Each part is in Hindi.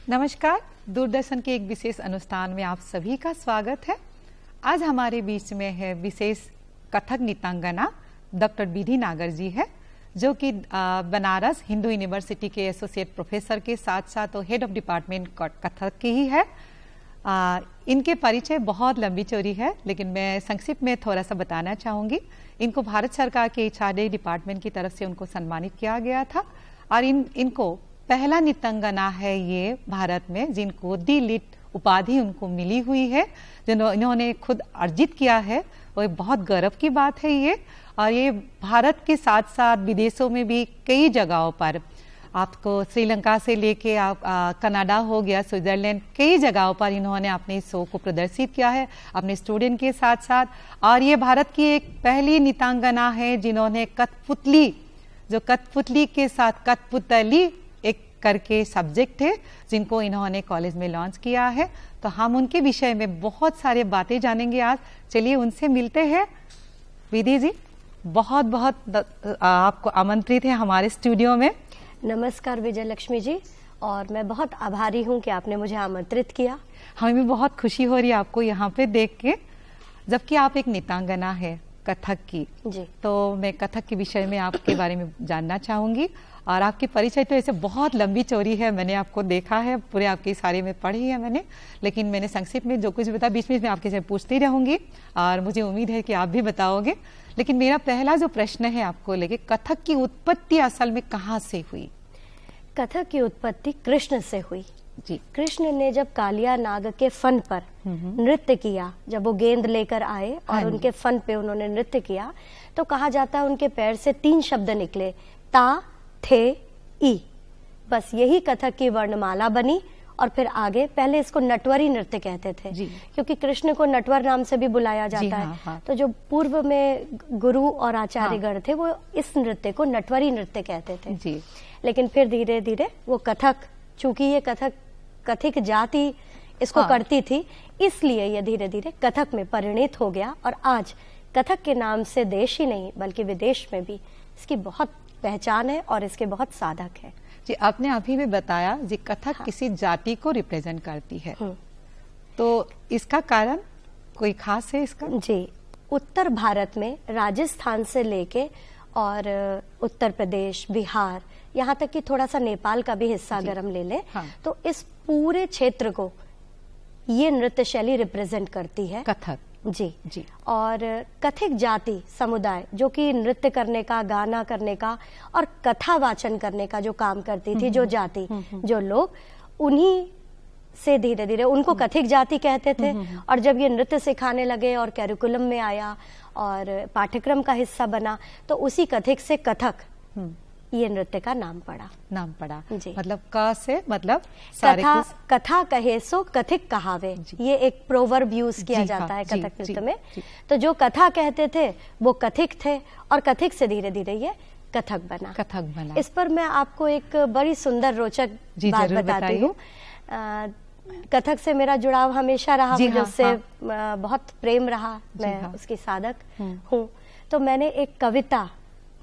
नमस्कार, दूरदर्शन के एक विशेष अनुष्ठान में आप सभी का स्वागत है। आज हमारे बीच में है विशेष कथक नृत्यांगना डॉक्टर विधि नागर जी है, जो कि बनारस हिंदू यूनिवर्सिटी के एसोसिएट प्रोफेसर के साथ साथ हेड ऑफ डिपार्टमेंट कथक की ही है। इनके परिचय बहुत लंबी चौड़ी है, लेकिन मैं संक्षिप्त में थोड़ा सा बताना चाहूँगी। इनको भारत सरकार के HRD डिपार्टमेंट की तरफ से उनको सम्मानित किया गया था और इनको पहला नृत्यांगना है ये भारत में जिनको दी लिट उपाधि उनको मिली हुई है, जो इन्होंने खुद अर्जित किया है। वो बहुत गर्व की बात है ये। और ये भारत के साथ साथ विदेशों में भी कई जगहों पर, आपको श्रीलंका से लेके आप कनाडा हो गया, स्विट्जरलैंड, कई जगहों पर इन्होंने अपने शो को प्रदर्शित किया है अपने स्टूडेंट के साथ साथ। और ये भारत की एक पहली नृत्यांगना है जिन्होंने कठपुतली, जो कठपुतली के साथ कठपुतली एक करके सब्जेक्ट है, जिनको इन्होंने कॉलेज में लॉन्च किया है। तो हम उनके विषय में बहुत सारे बातें जानेंगे आज। चलिए उनसे मिलते हैं। विधि जी, बहुत बहुत आपको आमंत्रित है हमारे स्टूडियो में। नमस्कार विजय लक्ष्मी जी, और मैं बहुत आभारी हूँ कि आपने मुझे आमंत्रित किया। हमें भी बहुत खुशी हो रही है आपको यहाँ पे देख के, जबकि आप एक नृत्यांगना है कथक की जी। तो मैं कथक के विषय में आपके बारे में जानना चाहूँगी। और आपकी परिचय तो ऐसे बहुत लंबी चौड़ी है, मैंने आपको देखा है, पूरे आपके सारे में पढ़ी है मैंने, लेकिन मैंने संक्षिप्त में जो कुछ बताया बीच बीच में आपके से पूछती रहूँगी और मुझे उम्मीद है कि आप भी बताओगे। लेकिन मेरा पहला जो प्रश्न है आपको लेके, कथक की उत्पत्ति असल में कहाँ से हुई? कथक की उत्पत्ति कृष्ण से हुई जी। कृष्ण ने जब कालिया नाग के फन पर नृत्य किया, जब वो गेंद लेकर आए और उनके फन पे उन्होंने नृत्य किया, तो कहा जाता है उनके पैर से 3 शब्द निकले, ता थे ई। बस यही कथक की वर्णमाला बनी। और फिर आगे, पहले इसको नटवरी नृत्य कहते थे क्योंकि कृष्ण को नटवर नाम से भी बुलाया जाता है। हाँ। तो जो पूर्व में गुरु और आचार्यगण थे वो इस नृत्य को नटवरी नृत्य कहते थे जी। लेकिन फिर धीरे धीरे वो कथक, चूंकि ये कथिक जाति इसको करती थी, इसलिए ये धीरे धीरे कथक में परिणित हो गया। और आज कथक के नाम से देश ही नहीं बल्कि विदेश में भी इसकी बहुत पहचान है और इसके बहुत साधक है जी। आपने अभी भी बताया जी, कथक किसी जाति को रिप्रेजेंट करती है, तो इसका कारण कोई खास है इसका? जी, उत्तर भारत में राजस्थान से लेके और उत्तर प्रदेश, बिहार, यहाँ तक कि थोड़ा सा नेपाल का भी हिस्सा अगर हम ले लें, तो इस पूरे क्षेत्र को ये नृत्य शैली रिप्रेजेंट करती है, कथक जी। और कथिक जाति समुदाय जो कि नृत्य करने का, गाना करने का और कथा वाचन करने का जो काम करती थी, जो जाति, जो लोग, उन्हीं से धीरे धीरे उनको कथिक जाति कहते थे। और जब ये नृत्य सिखाने लगे और कैरिकुलम में आया और पाठ्यक्रम का हिस्सा बना, तो उसी कथिक से कथक ये नृत्य का नाम पड़ा जी। मतलब क से मतलब कथा कहे सो कथिक कहावे, ये एक प्रोवर्ब यूज किया जाता है कथक नृत्य में। तो जो कथा कहते थे वो कथिक थे और कथिक से धीरे धीरे ये कथक बना। इस पर मैं आपको एक बड़ी सुंदर रोचक बात बताती हूँ। कथक से मेरा जुड़ाव हमेशा रहा, मुझे उससे बहुत प्रेम रहा, मैं उसकी साधक हूँ। तो मैंने एक कविता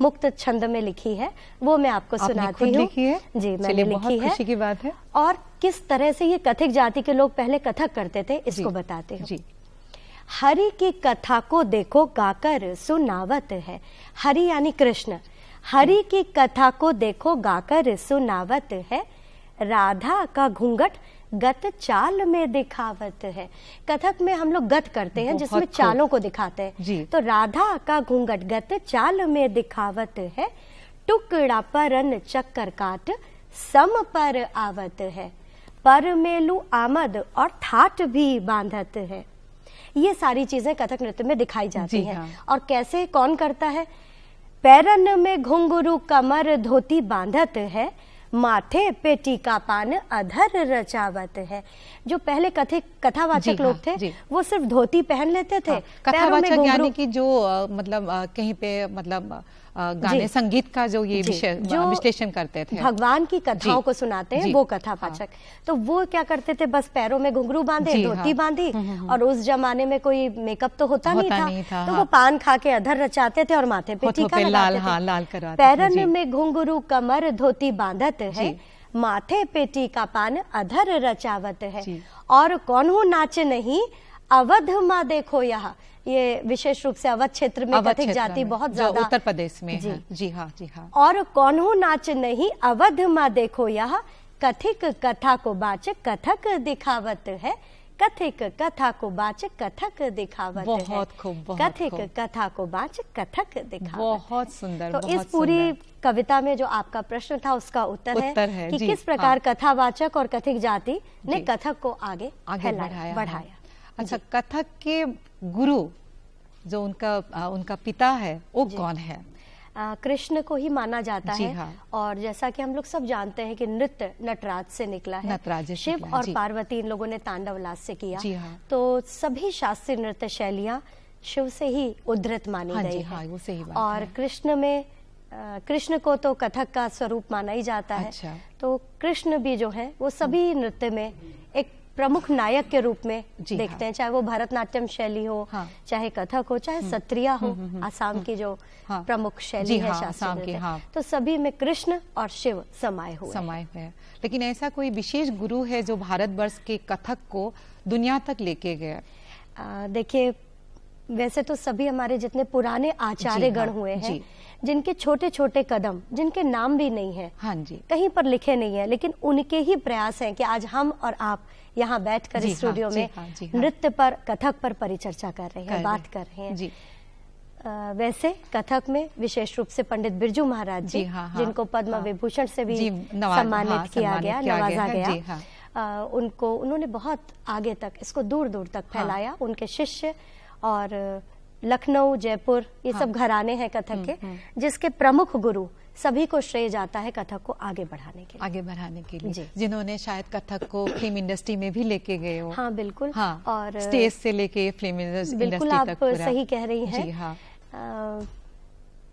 मुक्त छंद में लिखी है, वो मैं आपको सुनाती हूँ। जी, मैंने लिखी है। खुशी की बात है। और किस तरह से ये कथिक जाति के लोग पहले कथक करते थे, इसको बताते हैं। हरि की कथा को देखो गाकर सुनावत है। हरि यानी कृष्ण। हरि की कथा को देखो गाकर सुनावत है। राधा का घूंघट गत चाल में दिखावत है। कथक में हम लोग गत करते हैं जिसमें चालों को दिखाते हैं। तो राधा का घूंघट गत चाल में दिखावत है। टुकड़ा परन चक्कर काट सम पर आवत है। पर मेलू आमद और ठाट भी बांधत है। ये सारी चीजें कथक नृत्य में दिखाई जाती हैं। और कैसे, कौन करता है? पैरन में घुंघरू कमर धोती बांधत है। माथे पे टीका पान अधर रचावत है। जो पहले कथावाचक लोग थे वो सिर्फ धोती पहन लेते थे। कथावाचक यानी कि जो मतलब कहीं पे मतलब गाने संगीत का जो ये विश्लेषण करते थे, भगवान की कथाओं को सुनाते हैं, वो कथावाचक। तो वो क्या करते थे, बस पैरों में घुंघरू बांधे, धोती बांधी, और उस जमाने में कोई मेकअप तो होता नहीं था, तो वो पान खा के अधर रचाते थे और माथे पे टीका लगाते थे। पैरन में घुंघरू कमर धोती बांधत है। माथे पे टीका पान अधर रचावत है। और कौन हो नाच नहीं अवध माँ देखो यहाँ, ये विशेष रूप से अवध क्षेत्र में कथिक जाति बहुत ज्यादा उत्तर प्रदेश में है। जी हाँ, जी हाँ। और कौन हो नाच नहीं अवध माँ देखो यहाँ, कथिक कथा को बाच कथक दिखावत है। कथिक कथा को बाच कथक दिखावत है। बहुत खूब, बहुत कथिक कथा को बाच कथक दिखावत। बहुत सुंदर। तो इस पूरी कविता में जो आपका प्रश्न था उसका उत्तर है कि किस प्रकार कथावाचक और कथिक जाति ने कथक को आगे बढ़ाया। अच्छा, कथक के गुरु जो उनका पिता है वो कौन है? कृष्ण को ही माना जाता है। हाँ। और जैसा कि हम लोग सब जानते हैं कि नृत्य नटराज से निकला है। शिव और पार्वती इन लोगों ने तांडव लास से किया। हाँ। तो सभी शास्त्रीय नृत्य शैलियां शिव से ही उद्धृत मानी गई है। हाँ, वो सही बात और है। कृष्ण को तो कथक का स्वरूप माना ही जाता है। अच्छा। तो कृष्ण भी जो है वो सभी नृत्य में एक प्रमुख नायक के रूप में देखते हैं, चाहे वो भरतनाट्यम शैली हो, चाहे कथक हो, चाहे सत्रिया हो, आसाम की जो प्रमुख शैली है शास्त्रीय नृत्य, तो सभी में कृष्ण और शिव समाये हुए हैं। लेकिन ऐसा कोई विशेष गुरु है जो भारतवर्ष के कथक को दुनिया तक लेके गए? देखिए, वैसे तो सभी हमारे जितने पुराने आचार्य गण हुए हैं, जिनके छोटे छोटे कदम, जिनके नाम भी नहीं है, हाँ जी, कहीं पर लिखे नहीं है, लेकिन उनके ही प्रयास हैं कि आज हम और आप यहाँ बैठकर इस स्टूडियो में नृत्य पर, कथक पर परिचर्चा कर रहे हैं, बात कर रहे हैं। वैसे कथक में विशेष रूप से पंडित बिरजू महाराज जी, जिनको पद्म विभूषण से भी सम्मानित किया गया, नवाजा गया, उन्होंने बहुत आगे तक इसको दूर दूर तक फैलाया। उनके शिष्य और लखनऊ, जयपुर, ये सब घराने हैं कथक के, जिसके प्रमुख गुरु सभी को श्रेय जाता है कथक को आगे बढ़ाने के लिए, जिन्होंने शायद कथक को फिल्म इंडस्ट्री में भी लेके गए हो। हाँ, बिल्कुल। हाँ, और स्टेज से लेके फिल्म इंडस्ट्री तक। बिल्कुल, आप सही कह रही हैं।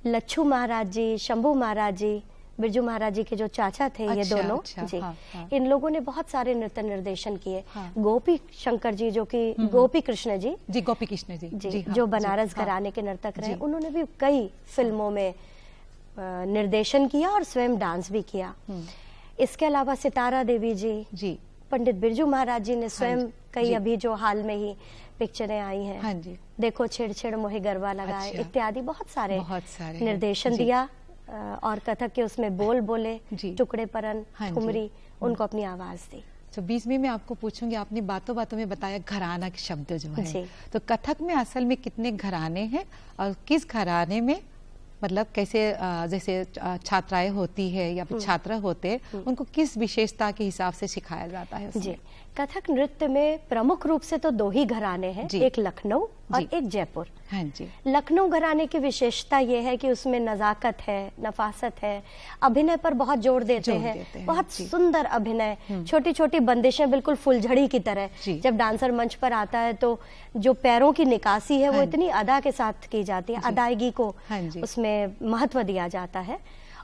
लच्छू महाराज जी, शंभू महाराज जी, बिरजू महाराज जी के जो चाचा थे, ये दोनों जी, इन लोगों ने बहुत सारे नृत्य निर्देशन किए। गोपी शंकर जी, जो कि गोपी कृष्ण जी, गोपी कृष्ण जी, जो बनारस घराने के नर्तक रहे, उन्होंने भी कई फिल्मों में निर्देशन किया और स्वयं डांस भी किया। इसके अलावा सितारा देवी जी, पंडित बिरजू महाराज जी ने स्वयं कई, अभी जो हाल में ही पिक्चरें आई हैं, देखो छेड़ मोहे गरबा लगाए, इत्यादि बहुत सारे निर्देशन दिया। और कथक के उसमें बोल बोले, टुकड़े परन, ठुमरी, उनको अपनी आवाज दी। तो बीच में मैं आपको पूछूंगी, आपने बातों बातों में बताया घराना के शब्द जो है, तो कथक में असल में कितने घराने हैं और किस घराने में, मतलब कैसे, जैसे छात्राएं होती है या फिर छात्र होते, उनको किस विशेषता के हिसाब से सिखाया जाता है उसमें? जी, कथक नृत्य में प्रमुख रूप से तो दो ही घराने हैं, एक लखनऊ और एक जयपुर। हाँ जी। लखनऊ घराने की विशेषता ये है कि उसमें नजाकत है, नफासत है, अभिनय पर बहुत जोर देते हैं, बहुत सुंदर अभिनय, छोटी छोटी बंदिशें बिल्कुल फुलझड़ी की तरह। जब डांसर मंच पर आता है तो जो पैरों की निकासी है वो इतनी अदा के साथ की जाती है, अदायगी को उसमें महत्व दिया जाता है।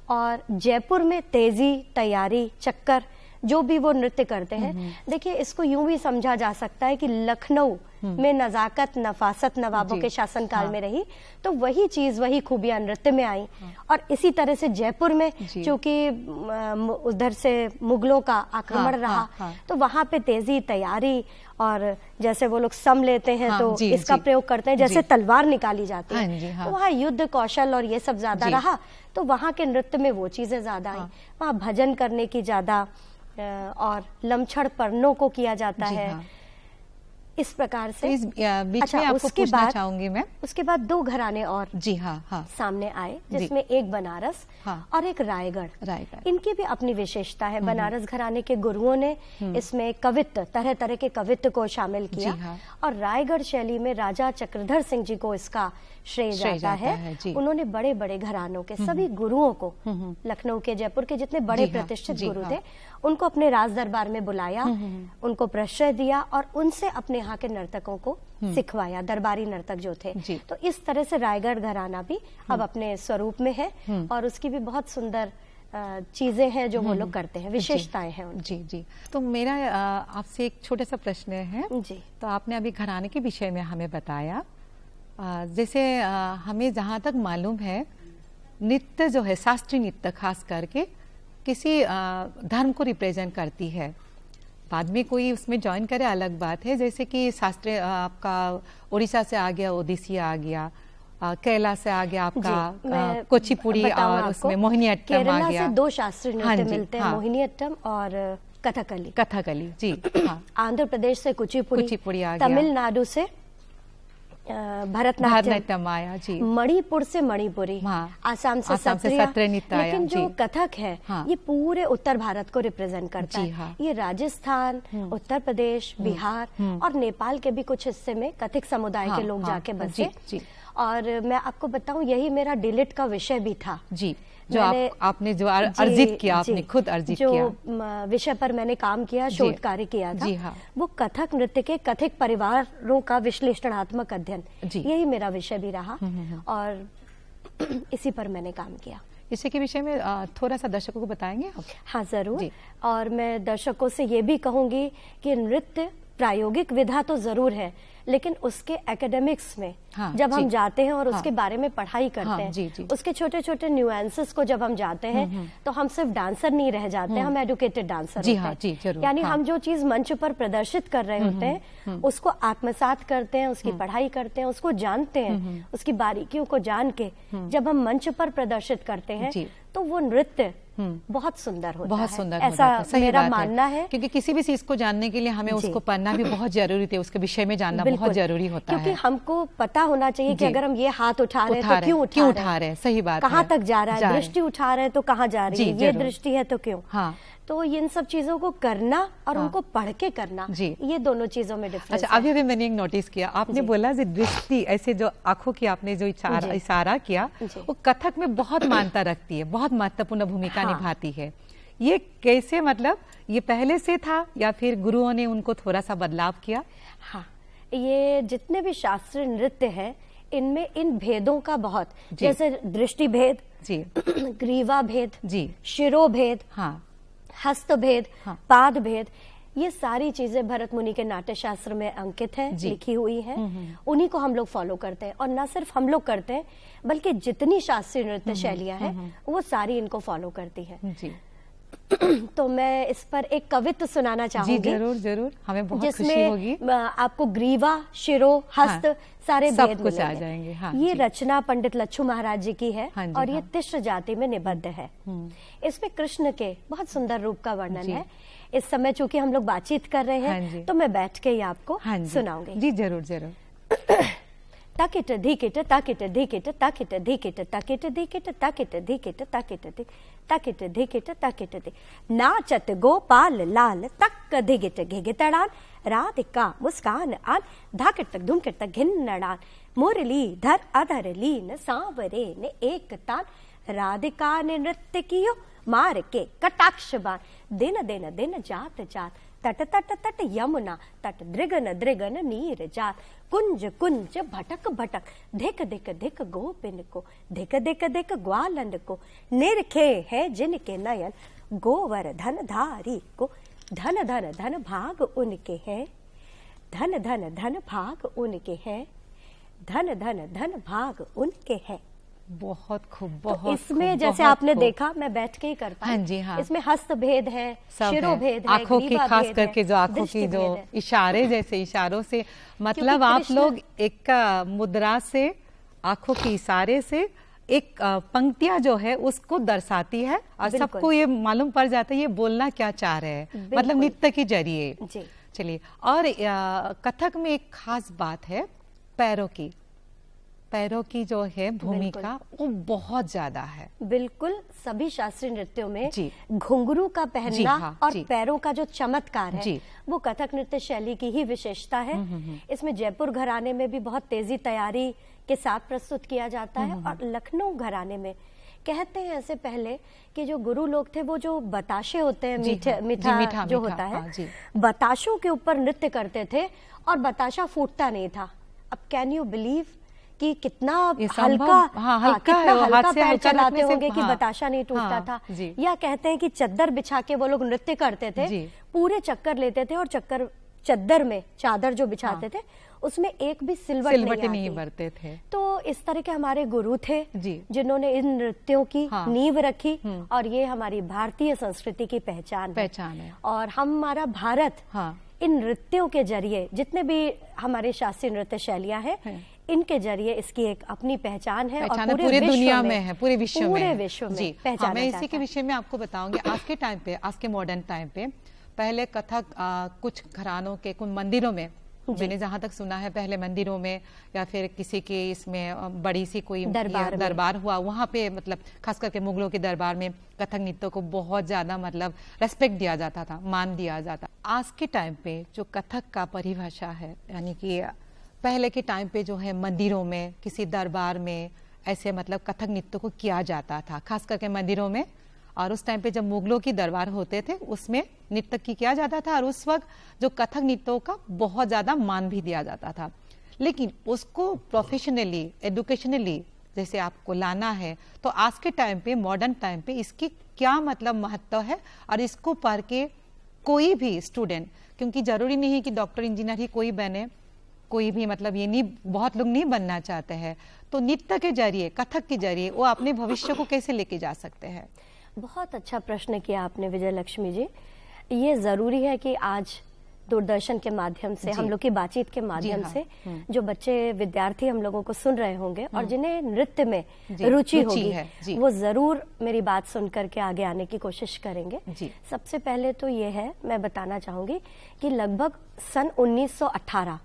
और जयपुर में तेजी, तैयारी, चक्कर, जो भी वो नृत्य करते हैं, देखिए इसको यूं भी समझा जा सकता है कि लखनऊ में नजाकत, नफासत नवाबों के शासनकाल में रही, तो वही चीज, वही खूबियां नृत्य में आई। और इसी तरह से जयपुर में चूंकि उधर से मुगलों का आक्रमण रहा, तो वहां पे तेजी, तैयारी, और जैसे वो लोग सम लेते हैं तो इसका प्रयोग करते हैं, जैसे तलवार निकाली जाती है, तो वहाँ युद्ध कौशल और ये सब ज्यादा रहा, तो वहाँ के नृत्य में वो चीजें ज्यादा आई। वहाँ भजन करने की ज्यादा, और लमछड़ परनों को किया जाता है, इस प्रकार से। इस बीच में आपको पूछना चाहूंगी मैं, उसके बाद दो घराने और सामने आए, जिसमें एक बनारस और एक रायगढ़। इनकी भी अपनी विशेषता है। बनारस घराने के गुरुओं ने इसमें कवित्व, तरह तरह के कवित्व को शामिल किया, और रायगढ़ शैली में राजा चक्रधर सिंह जी को इसका श्रेय जाता है। उन्होंने बड़े बड़े घरानों के सभी गुरुओं को, लखनऊ के, जयपुर के जितने बड़े प्रतिष्ठित गुरु थे, उनको अपने राज दरबार में बुलाया, उनको प्रश्रय दिया और उनसे अपने यहाँ के नर्तकों को सिखवाया, दरबारी नर्तक जो थे। तो इस तरह से रायगढ़ घराना भी अब अपने स्वरूप में है, और उसकी भी बहुत सुंदर चीजें हैं जो वो लोग करते हैं, विशेषताएं हैं उनकी। जी। तो मेरा आपसे एक छोटा सा प्रश्न है। तो आपने अभी घराने के विषय में हमें बताया, जैसे हमें जहाँ तक मालूम है, नृत्य जो है, शास्त्रीय नृत्य खास करके किसी धर्म को रिप्रेजेंट करती है। बाद में कोई उसमें ज्वाइन करे अलग बात है, जैसे कि शास्त्रीय आपका उड़ीसा से आ गया ओडिसी आ गया, केरला से आ गया आपका कुचिपुड़ी और उसमें मोहिनीअट्टम आ गया। केरला से 2 शास्त्रीय नृत्य मिलते हैं, मोहिनीअट्टम और कथकली जी। आंध्र प्रदेश से कुचिपुड़ी आ गया, तमिलनाडु से भरतनाट्यम आया जी, मणिपुर से मणिपुरी, आसाम से सत्रिय नृत्य आया। लेकिन जो कथक है ये पूरे उत्तर भारत को रिप्रेजेंट करता है। ये राजस्थान, उत्तर प्रदेश, बिहार और नेपाल के भी कुछ हिस्से में कथक समुदाय के लोग जाके बसे। और मैं आपको बताऊं, यही मेरा डिलीट का विषय भी था जी, जो आपने जो अर्जित किया, आपने खुद अर्जित किया, जो विषय पर मैंने काम किया, शोध कार्य किया था, वो कथक नृत्य के कथक परिवारों का विश्लेषणात्मक अध्ययन, यही मेरा विषय भी रहा और इसी पर मैंने काम किया। इसी के विषय में थोड़ा सा दर्शकों को बताएंगे आप? हाँ जरूर। और मैं दर्शकों से ये भी कहूंगी कि नृत्य प्रायोगिक विधा तो जरूर है, लेकिन उसके एकेडमिक्स में जब हम जाते हैं और उसके बारे में पढ़ाई करते हैं, उसके छोटे छोटे न्यूएंसेस को जब हम जाते हैं, तो हम सिर्फ डांसर नहीं रह जाते, हम एडुकेटेड डांसर होते हैं। यानी हम जो चीज मंच पर प्रदर्शित कर रहे होते हैं उसको आत्मसात करते हैं, उसकी पढ़ाई करते हैं, उसको जानते हैं, उसकी बारीकियों को जान के जब हम मंच पर प्रदर्शित करते हैं तो वो नृत्य बहुत सुंदर होता है। बहुत सुंदर, ऐसा मेरा मानना है। क्योंकि किसी भी चीज को जानने के लिए हमें उसको पढ़ना भी बहुत जरूरी है, उसके विषय में जानना बहुत जरूरी होता है। क्योंकि हमको पता होना चाहिए कि अगर हम ये हाथ उठा रहे हैं तो क्यों उठा रहे हैं, सही बात, कहाँ तक जा रहा है, दृष्टि उठा रहे हैं तो कहाँ जा रही है, ये दृष्टि है तो क्यों। तो इन सब चीजों को करना और उनको पढ़ के करना, ये दोनों चीजों में डिफरेंस। अच्छा, अभी मैंने एक नोटिस किया, आपने बोला जो दृष्टि, ऐसे जो आंखों की आपने जो इशारा किया, वो कथक में बहुत मान्यता रखती है, बहुत महत्वपूर्ण भूमिका निभाती है। ये कैसे, मतलब ये पहले से था या फिर गुरुओं ने उनको थोड़ा सा बदलाव किया? हाँ, ये जितने भी शास्त्रीय नृत्य हैं इनमें इन भेदों का बहुत, जैसे दृष्टि भेद जी, ग्रीवा भेद जी, शिरो भेद, हस्त भेद, पाद भेद, ये सारी चीजें भरत मुनि के नाट्य शास्त्र में अंकित है, लिखी हुई है। उन्हीं को हम लोग फॉलो करते हैं, और न सिर्फ हम लोग करते हैं बल्कि जितनी शास्त्रीय नृत्य शैलियां हैं वो सारी इनको फॉलो करती है जी। तो मैं इस पर एक कवित्व सुनाना चाहूंगी। जी जरूर जरूर, हमें बहुत खुशी होगी। आपको ग्रीवा, शिरो, हस्त सारे भेद कुछ आ जाएंगे। ये रचना पंडित लच्छू महाराज जी की है और ये तिश्र जाति में निबद्ध है। इसमें कृष्ण के बहुत सुंदर रूप का वर्णन है। इस समय चूंकि हम लोग बातचीत कर रहे हैं तो मैं बैठ के ही आपको सुनाऊंगी। जी जरूर जरूर। ताकिट धीकिट ताकिट धीकिट ताकिट धीकिट ताकिट धीकिट ताकिट धीकिट ताकिट धी ताकिट धीकिट ताकिट धी नाचत गोपाल लाल तक धिगिट घिगितड़ान राधिका मुस्कान आन धाकिट धुमकिट घिन्नड़ान मुरली धर अधर लीन सांवरे ने एक तान राधिका ने नृत्य कियो मार के कटाक्ष बाण दिन दिन दिन जात जात तट तट तट यमुना तट दृगन दृगन नीर जात कुंज कुंज भटक भटक धिक धिक धिक गोपिन को धिक धिक धिक ग्वालन को निरखे है जिनके नयन गोवर धन धारी को धन धन धन भाग उनके हैं, धन धन धन भाग उनके हैं, धन धन धन भाग उनके हैं। बहुत खूब, बहुत इसमें खूब, जैसे बहुत आपने खूब। देखा मैं बैठ के ही करता हूँ। हाँ जी हाँ। इसमें हस्त भेद है, शिरो भेद है, आंखों की, खास करके जो आंखों की जो इशारे, जैसे इशारों से मतलब आप लोग एक मुद्रा से, आंखों के इशारे से एक पंक्तियां जो है उसको दर्शाती है और सबको ये मालूम पड़ जाता है ये बोलना क्या चाह रहे हैं, मतलब नृत्य के जरिए। चलिए, और कथक में एक खास बात है पैरों की, पैरों की जो है भूमिका वो बहुत ज्यादा है। बिल्कुल, सभी शास्त्रीय नृत्यों में घुंघरू का पहनना और पैरों का जो चमत्कार है वो कथक नृत्य शैली की ही विशेषता है। इसमें जयपुर घराने में भी बहुत तेजी तैयारी के साथ प्रस्तुत किया जाता है, और लखनऊ घराने में कहते हैं ऐसे पहले कि जो गुरु लोग थे वो जो बताशे होते हैं, मीठा जो होता है, बताशों के ऊपर नृत्य करते थे और बताशा फूटता नहीं था। अब कैन यू बिलीव कि कितना हल्का पैर चलाते होंगे कि बताशा नहीं टूटता था। या कहते हैं कि चद्दर बिछा के वो लोग नृत्य करते थे, पूरे चक्कर लेते थे और चक्कर चद्दर में चादर जो बिछाते थे उसमें एक भी सिलवट नहीं भरते थे। तो इस तरह के हमारे गुरु थे जी, जिन्होंने इन नृत्यों की नींव रखी और ये हमारी भारतीय संस्कृति की पहचान है। और हमारा भारत इन नृत्यों के जरिए, जितने भी हमारे शास्त्रीय नृत्य शैलियां हैं, इनके जरिए इसकी एक अपनी पहचान है और पूरे दुनिया में है, पूरे विश्व में पहचाना मैं इसी के विषय में आपको बताऊंगी। आज के टाइम पे, आज के मॉडर्न टाइम पे, पहले कथक कुछ घरानों के, कुछ मंदिरों में, मैंने जहां तक सुना है, पहले मंदिरों में या फिर किसी के इसमें बड़ी सी कोई दरबार हुआ, वहां पे मतलब खास करके मुगलों के दरबार में कथक नृत्य को बहुत ज्यादा मतलब रेस्पेक्ट दिया जाता था, मान दिया जाता। आज के टाइम पे जो कथक का परिभाषा है, यानी कि पहले के टाइम पे जो है मंदिरों में, किसी दरबार में ऐसे मतलब कथक नृत्य को किया जाता था, खास करके मंदिरों में। और उस टाइम पे जब मुगलों की दरबार होते थे उसमें नृत्य की किया जाता था, और उस वक्त जो कथक नृत्यों का बहुत ज्यादा मान भी दिया जाता था। लेकिन उसको प्रोफेशनली, एडुकेशनली जैसे आपको लाना है, तो आज के टाइम पे, मॉडर्न टाइम पे इसकी क्या मतलब महत्व है, और इसको पढ़ के कोई भी स्टूडेंट, क्योंकि जरूरी नहीं कि डॉक्टर इंजीनियर ही कोई बने, कोई भी मतलब ये नहीं, बहुत लोग नहीं बनना चाहते हैं, तो नृत्य के जरिए, कथक के जरिए वो अपने भविष्य को कैसे लेके जा सकते हैं? बहुत अच्छा प्रश्न किया आपने विजय लक्ष्मी जी। ये जरूरी है कि आज दूरदर्शन के माध्यम से, हम लोग की बातचीत के माध्यम से जो बच्चे, विद्यार्थी हम लोगों को सुन रहे होंगे और जिन्हें नृत्य में रुचि होगी, वो जरूर मेरी बात सुन करके आगे आने की कोशिश करेंगे। सबसे पहले तो ये है, मैं बताना चाहूंगी कि लगभग सन 1918,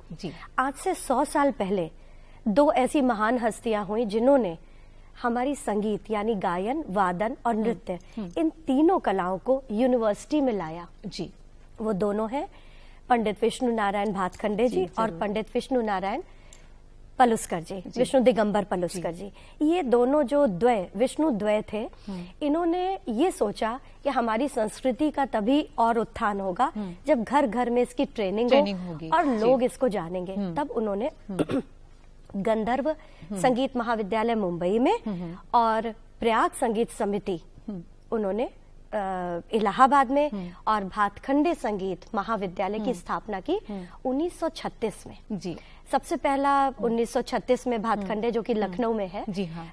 आज से 100 साल पहले, दो ऐसी महान हस्तियां हुई जिन्होंने हमारी संगीत यानी गायन, वादन और नृत्य, इन तीनों कलाओं को यूनिवर्सिटी में लाया। जी, वो दोनों हैं पंडित विष्णु नारायण भातखंडे जी और पंडित विष्णु नारायण पलुस्कर जी, विष्णु दिगंबर पलुस्कर जी। ये दोनों जो विष्णु द्वय थे, इन्होंने ये सोचा कि हमारी संस्कृति का तभी और उत्थान होगा जब घर घर में इसकी ट्रेनिंग होगी और लोग इसको जानेंगे। तब उन्होंने गंधर्व संगीत महाविद्यालय मुंबई में और प्रयाग संगीत समिति उन्होंने इलाहाबाद में और भातखंडे संगीत महाविद्यालय की स्थापना की 1936 में। जी, सबसे पहला 1936 में भातखंडे, जो कि लखनऊ में है,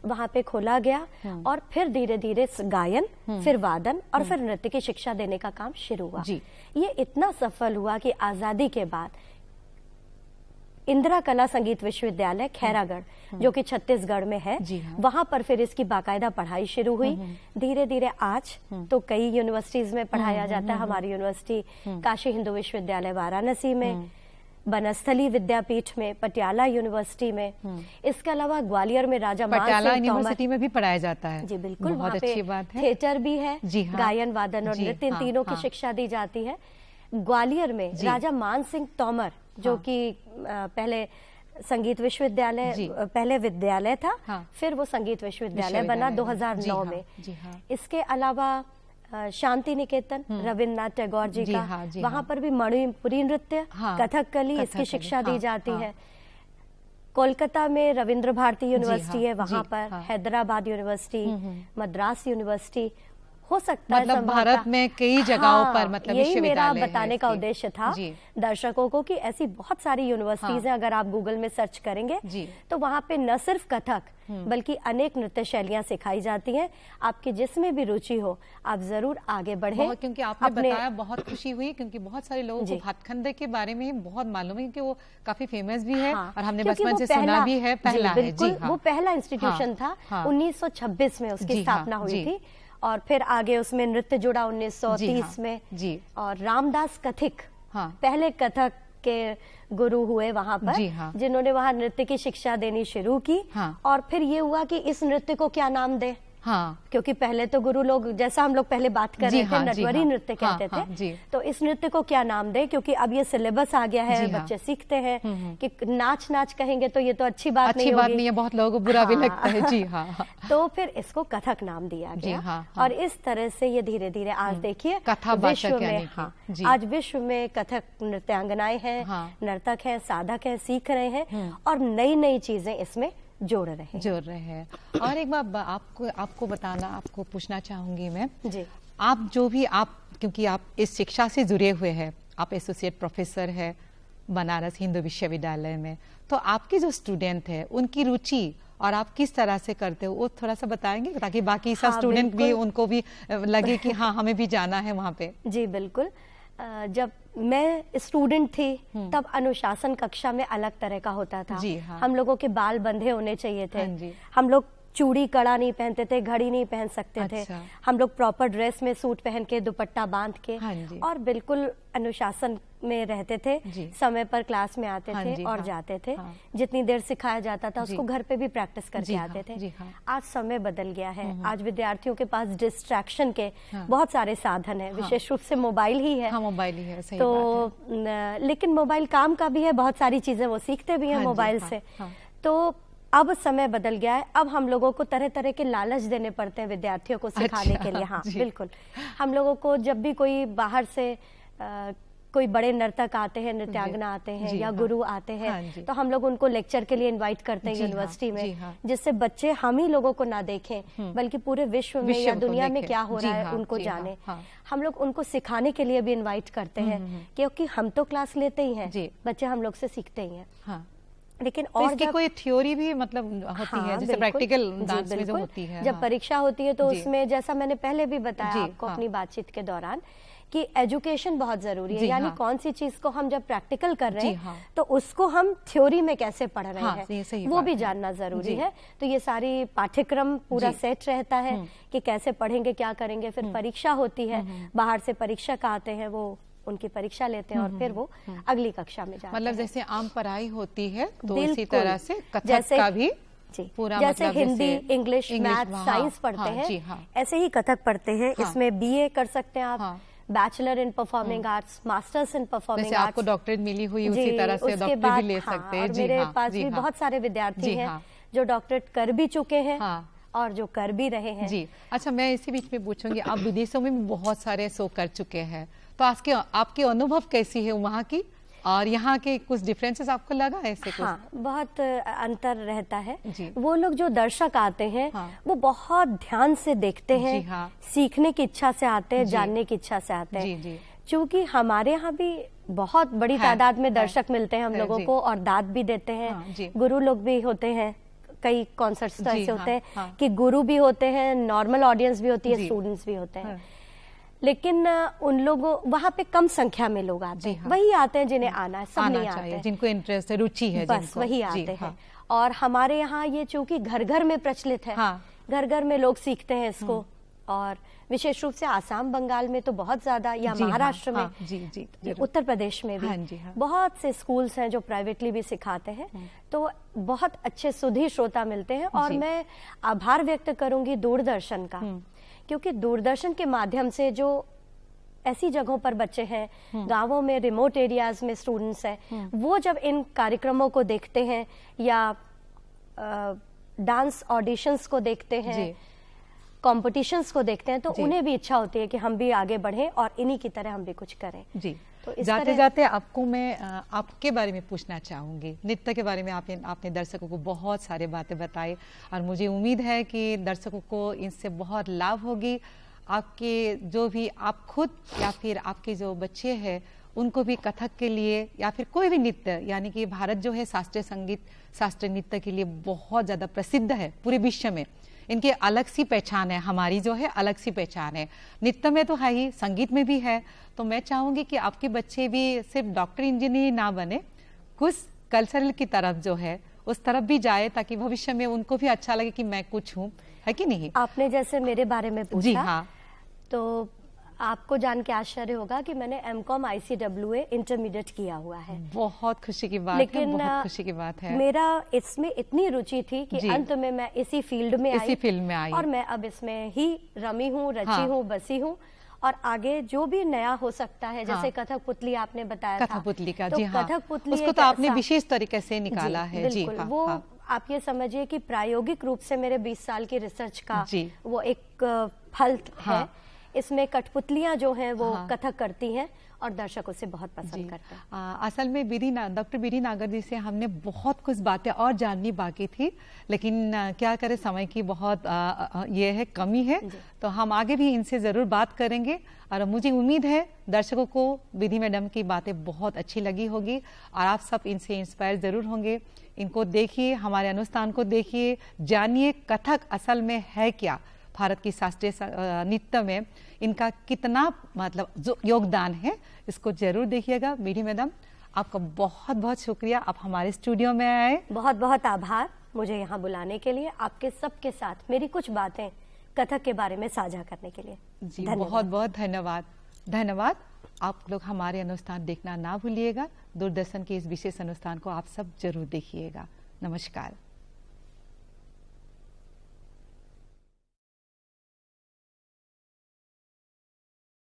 वहां पे खोला गया और फिर धीरे धीरे गायन, फिर वादन और फिर नृत्य की शिक्षा देने का काम शुरू हुआ। ये इतना सफल हुआ कि आजादी के बाद इंदिरा कला संगीत विश्वविद्यालय खैरागढ़, जो कि छत्तीसगढ़ में है, वहां पर फिर इसकी बाकायदा पढ़ाई शुरू हुई। धीरे धीरे आज तो कई यूनिवर्सिटीज में पढ़ाया जाता है। हमारी यूनिवर्सिटी काशी हिंदू विश्वविद्यालय वाराणसी में, बनस्थली विद्यापीठ में, पटियाला यूनिवर्सिटी में, इसके अलावा ग्वालियर में राजा पटियाला यूनिवर्सिटी में भी पढ़ाया जाता है। जी बिल्कुल, बहुत अच्छी बात है। थिएटर भी है, गायन, वादन और नृत्य, इन तीनों की शिक्षा दी जाती है। ग्वालियर में राजा मान सिंह तोमर, जो कि पहले संगीत विश्वविद्यालय, पहले विद्यालय था, फिर वो संगीत विश्वविद्यालय बना 2009 में। इसके अलावा शांति निकेतन, रविन्द्रनाथ टैगोर जी का, वहां पर भी मणिपुरी नृत्य, कथकली, इसकी शिक्षा दी जाती है। कोलकाता में रविंद्र भारती यूनिवर्सिटी है, वहां पर हैदराबाद यूनिवर्सिटी, मद्रास यूनिवर्सिटी, हो सकता मतलब है भारत में कई जगहों पर मतलब यही मेरा बताने का उद्देश्य था दर्शकों को कि ऐसी बहुत सारी यूनिवर्सिटीज हैं। अगर आप गूगल में सर्च करेंगे तो वहाँ पे न सिर्फ कथक बल्कि अनेक नृत्य शैलियां सिखाई जाती हैं। आपकी जिसमें भी रुचि हो आप जरूर आगे बढ़े। क्योंकि आपने बताया, बहुत खुशी हुई, क्योंकि बहुत सारे लोगों को भातखंडे के बारे में बहुत मालूम है कि वो काफी फेमस भी है और हमने बचपन से सुना भी है। पहला है, वो पहला इंस्टीट्यूशन था, 1926 में उसकी स्थापना हुई थी और फिर आगे उसमें नृत्य जुड़ा 1930 में जी। और रामदास कथिक पहले कथक के गुरु हुए वहां पर, जिन्होंने वहां नृत्य की शिक्षा देनी शुरू की। और फिर ये हुआ कि इस नृत्य को क्या नाम दे, क्योंकि पहले तो गुरु लोग, जैसा हम लोग पहले बात कर रहे थे, नटवरी नृत्य कहते थे, तो इस नृत्य को क्या नाम दे, क्योंकि अब ये सिलेबस आ गया है, बच्चे सीखते हैं कि नाच नाच कहेंगे तो ये तो अच्छी बात नहीं होगी, बहुत लोगों को बुरा भी लगता है। जी हाँ। तो फिर इसको कथक नाम दिया गया और इस तरह से ये धीरे धीरे आज देखिए विश्व में, आज विश्व में कथक नृत्यांगनाएं हैं, नर्तक हैं, साधक हैं, सीख रहे हैं और नई नई चीजें इसमें जोड़ रहे हैं। और एक बार आपको बताना, आपको पूछना चाहूंगी मैं जी, आप जो भी, आप क्योंकि आप इस शिक्षा से जुड़े हुए हैं आप एसोसिएट प्रोफेसर है बनारस हिंदू विश्वविद्यालय में, तो आपके जो स्टूडेंट है उनकी रुचि और आप किस तरह से करते हो वो थोड़ा सा बताएंगे, ताकि बाकी सब स्टूडेंट भी उनको भी लगे कि हाँ हमें भी जाना है वहाँ पे। जी बिल्कुल। जब मैं स्टूडेंट थी तब अनुशासन कक्षा में अलग तरह का होता था। जी हाँ। हम लोगों के बाल बंधे होने चाहिए थे। हाँ जी। हम लोग चूड़ी कड़ा नहीं पहनते थे, घड़ी नहीं पहन सकते थे। हम लोग प्रॉपर ड्रेस में सूट पहन के दुपट्टा बांध के और बिल्कुल अनुशासन में रहते थे। समय पर क्लास में आते थे और जाते थे। जितनी देर सिखाया जाता था उसको घर पे भी प्रैक्टिस करके आते थे। आज समय बदल गया है। आज विद्यार्थियों के पास डिस्ट्रैक्शन के बहुत सारे साधन है, विशेष रूप से मोबाइल ही है। मोबाइल ही है, सही तो बात है। लेकिन मोबाइल काम का भी है, बहुत सारी चीजें वो सीखते भी हैं मोबाइल से। तो अब समय बदल गया है। अब हम लोगों को तरह तरह के लालच देने पड़ते हैं विद्यार्थियों को सिखाने के लिए। हाँ बिल्कुल। हम लोगों को जब भी कोई बाहर से कोई बड़े नर्तक आते हैं, नृत्यांगना आते हैं या गुरु आते हैं, तो हम लोग उनको लेक्चर के लिए इनवाइट करते हैं यूनिवर्सिटी में, जिससे बच्चे हम ही लोगों को ना देखें बल्कि पूरे विश्व में या दुनिया में क्या हो रहा है उनको जाने। हम लोग उनको सिखाने के लिए भी इनवाइट करते हैं, क्योंकि हम तो क्लास लेते ही हैं, बच्चे हम लोग से सीखते ही हैं। लेकिन और इसकी कोई थ्योरी भी मतलब होती है, जैसे प्रैक्टिकल डांस में जो होती है। जब परीक्षा होती है तो उसमें, जैसा मैंने पहले भी बताया आपको अपनी बातचीत के दौरान, कि एजुकेशन बहुत जरूरी है। यानी कौन सी चीज को हम जब प्रैक्टिकल कर रहे हैं तो उसको हम थ्योरी में कैसे पढ़ रहे हैं वो भी जानना जरूरी है। तो ये सारी पाठ्यक्रम पूरा सेट रहता है कि कैसे पढ़ेंगे, क्या करेंगे। फिर परीक्षा होती है, बाहर से परीक्षक आते हैं, वो उनकी परीक्षा लेते हैं और फिर वो अगली कक्षा में जाते हैं। मतलब जैसे आम पढ़ाई होती है तो इसी तरह से कथक का भी पूरा, जैसे मतलब हिंदी, इंग्लिश, मैथ, साइंस पढ़ते हैं, ऐसे ही कथक पढ़ते हैं। इसमें बीए कर सकते हैं आप, bachelor in performing arts, masters in performing arts. आपको डॉक्टरेट मिली हुई उसी तरह से डॉक्टरेट भी ले सकते हैं। मेरे पास भी बहुत सारे विद्यार्थी हैं जो डॉक्टरेट कर भी चुके हैं और जो कर भी रहे हैं। जी अच्छा, मैं इसी बीच में पूछूंगी, आप विदेशों में भी बहुत सारे शो कर चुके हैं, तो आपके अनुभव कैसी है वहाँ की और यहाँ के कुछ डिफरेंसेस आपको लगा ऐसे कुछ? हाँ, बहुत अंतर रहता है। वो लोग जो दर्शक आते हैं वो बहुत ध्यान से देखते हैं, सीखने की इच्छा से आते हैं, जानने की इच्छा से आते हैं। क्योंकि हमारे यहाँ भी बहुत बड़ी तादाद में दर्शक मिलते हैं हम लोगों को और दाद भी देते हैं। गुरु लोग भी होते हैं, कई कॉन्सर्ट्स तो ऐसे होते हैं कि गुरु भी होते हैं, नॉर्मल ऑडियंस भी होती है, स्टूडेंट्स भी होते हैं। लेकिन उन लोगों, वहाँ पे कम संख्या में लोग आते हैं। वही आते हैं जिन्हें आना है, सब नहीं आते हैं, जिनको इंटरेस्ट है, रुचि है, बस वही आते हैं। और हमारे यहाँ ये चूंकि घर घर में प्रचलित है, घर घर में लोग सीखते हैं इसको। और विशेष रूप से आसाम, बंगाल में तो बहुत ज्यादा, या महाराष्ट्र में, उत्तर प्रदेश में भी बहुत से स्कूल्स हैं जो प्राइवेटली भी सिखाते हैं। तो बहुत अच्छे सुधी श्रोता मिलते हैं। और मैं आभार व्यक्त करूंगी दूरदर्शन का, क्योंकि दूरदर्शन के माध्यम से जो ऐसी जगहों पर बच्चे हैं, गांवों में, रिमोट एरियाज में स्टूडेंट्स हैं, वो जब इन कार्यक्रमों को देखते हैं या डांस ऑडिशंस को देखते हैं, कॉम्पिटिशंस को देखते हैं, तो उन्हें भी इच्छा होती है कि हम भी आगे बढ़ें और इन्हीं की तरह हम भी कुछ करें। जी। तो जाते जाते आपको मैं आपके बारे में पूछना चाहूंगी। नृत्य के बारे में आपने दर्शकों को बहुत सारे बातें बताई और मुझे उम्मीद है कि दर्शकों को इनसे बहुत लाभ होगी। आपके जो भी आप खुद या फिर आपके जो बच्चे हैं उनको भी कथक के लिए या फिर कोई भी नृत्य, यानी कि भारत जो है शास्त्रीय संगीत, शास्त्रीय नृत्य के लिए बहुत ज़्यादा प्रसिद्ध है पूरे विश्व में। इनकी अलग सी पहचान है, हमारी जो है अलग सी पहचान है। नृत्य में तो है ही, संगीत में भी है। तो मैं चाहूंगी कि आपके बच्चे भी सिर्फ डॉक्टर इंजीनियर ना बने, कुछ कल्चरल की तरफ जो है उस तरफ भी जाए, ताकि भविष्य में उनको भी अच्छा लगे कि मैं कुछ हूँ, है कि नहीं? आपने जैसे मेरे बारे में पूछा, जी हाँ, तो आपको जान के आश्चर्य होगा कि मैंने एमकॉम ICWA इंटरमीडिएट किया हुआ है। बहुत खुशी की बात है, बहुत खुशी की बात है। मेरा इसमें इतनी रुचि थी कि अंत में मैं इसी फील्ड में आई और मैं अब इसमें ही रमी हूँ, रची हूँ, बसी हूँ। और आगे जो भी नया हो सकता है, जैसे कथकपुतली आपने बताया था, कथकपुतली का, तो जी हाँ, कथकपुतली उसको तो आपने विशेष तरीके से निकाला है। जी हाँ, वो आप ये समझिए कि प्रायोगिक रूप से मेरे 20 साल की रिसर्च का वो एक फल है। इसमें कठपुतलियां जो हैं वो कथक करती हैं और दर्शक उसे बहुत पसंद करते हैं। असल में डॉक्टर बीडी नागर जी से हमने बहुत कुछ बातें और जाननी बाकी थी, लेकिन क्या करें, समय की बहुत ये है कमी है, तो हम आगे भी इनसे ज़रूर बात करेंगे। और मुझे उम्मीद है दर्शकों को विधि मैडम की बातें बहुत अच्छी लगी होगी और आप सब इनसे इंस्पायर ज़रूर होंगे। इनको देखिए, हमारे अनुष्ठान को देखिए, जानिए कथक असल में है क्या, भारत की शास्त्रीय नृत्य में इनका कितना मतलब जो योगदान है, इसको जरूर देखिएगा। विधि मैडम, आपका बहुत बहुत शुक्रिया, आप हमारे स्टूडियो में आए। बहुत बहुत आभार मुझे यहाँ बुलाने के लिए, आपके सबके साथ मेरी कुछ बातें कथक के बारे में साझा करने के लिए। जी बहुत बहुत धन्यवाद। धन्यवाद। आप लोग हमारे अनुष्ठान देखना ना भूलिएगा। दूरदर्शन के इस विशेष अनुष्ठान को आप सब जरूर देखिएगा। नमस्कार।